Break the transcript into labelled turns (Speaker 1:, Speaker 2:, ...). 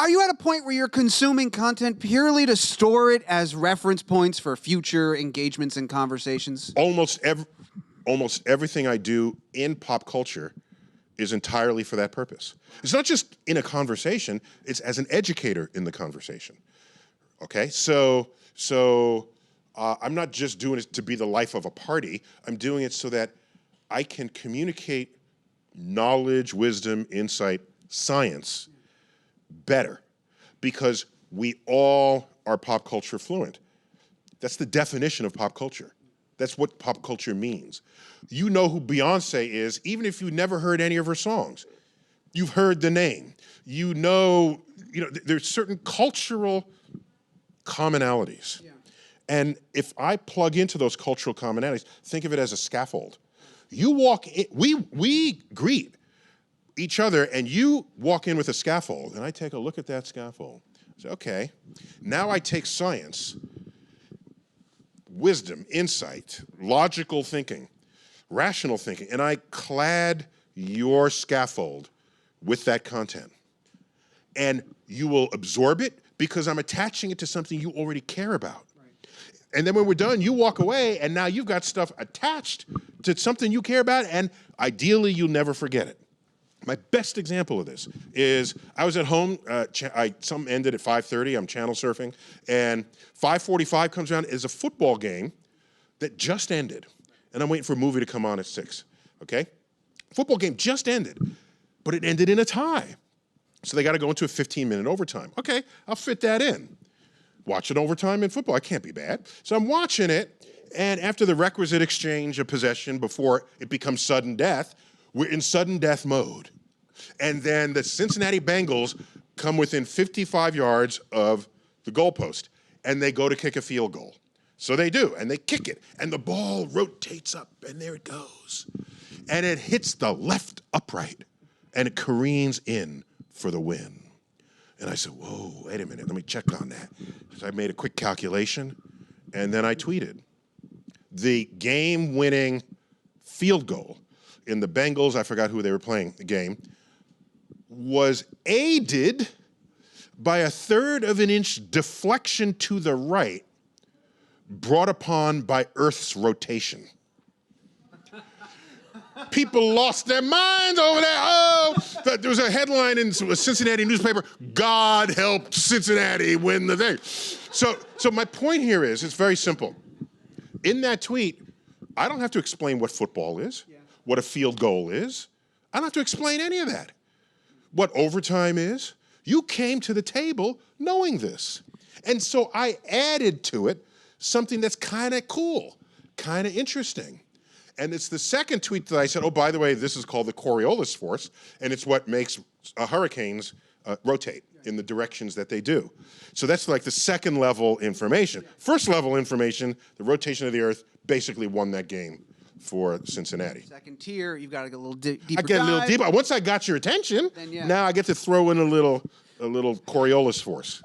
Speaker 1: are you at a point where you're consuming content purely to store it as reference points for future engagements and conversations?
Speaker 2: Almost everything I do in pop culture is entirely for that purpose. It's not just in a conversation, it's as an educator in the conversation. Okay, so I'm not just doing it to be the life of a party, I'm doing it so that I can communicate knowledge, wisdom, insight, science better, because we all are pop culture fluent. That's the definition of pop culture. That's what pop culture means. You know who Beyonce is, even if you never heard any of her songs. You've heard the name. You know, there's certain cultural commonalities. Yeah. And if I plug into those cultural commonalities, think of it as a scaffold. You walk in, we greet each other, and you walk in with a scaffold, and I take a look at that scaffold. I say, okay, now I take science, wisdom, insight, logical thinking, rational thinking, and I clad your scaffold with that content. And you will absorb it because I'm attaching it to something you already care about. Right. And then when we're done, you walk away, and now you've got stuff attached to something you care about, and ideally you'll never forget it. My best example of this is I was at home, some ended at 5:30, I'm channel surfing, and 5:45 comes around, is a football game that just ended. And I'm waiting for a movie to come on at 6, okay? Football game just ended, but it ended in a tie. So they gotta go into a 15-minute overtime. Okay, I'll fit that in. Watch an overtime in football, it can't be bad. So I'm watching it, and after the requisite exchange of possession before it becomes sudden death, we're in sudden death mode. And then the Cincinnati Bengals come within 55 yards of the goalpost, and they go to kick a field goal. So they do, and they kick it, and the ball rotates up, and there it goes. And it hits the left upright, and it careens in for the win. And I said, whoa, wait a minute, let me check on that. So I made a quick calculation, and then I tweeted. The game-winning field goal in the Bengals, I forgot who they were playing the game, was aided by a 1/3 of an inch deflection to the right, brought upon by Earth's rotation. People lost their minds over there. Oh, there was a headline in a Cincinnati newspaper, God helped Cincinnati win the thing. So my point here is, it's very simple. In that tweet, I don't have to explain what football is, what a field goal is. I don't have to explain any of that. What overtime is. You came to the table knowing this. And so I added to it something that's kind of cool, kind of interesting. And it's the second tweet that I said, oh, by the way, this is called the Coriolis force, and it's what makes hurricanes rotate in the directions that they do. So that's like the second level information. First level information, the rotation of the Earth basically won that game for Cincinnati.
Speaker 1: Second tier, you've got to go a little deeper.
Speaker 2: I get a little deeper. Once I got your attention, now I get to throw in a little Coriolis force.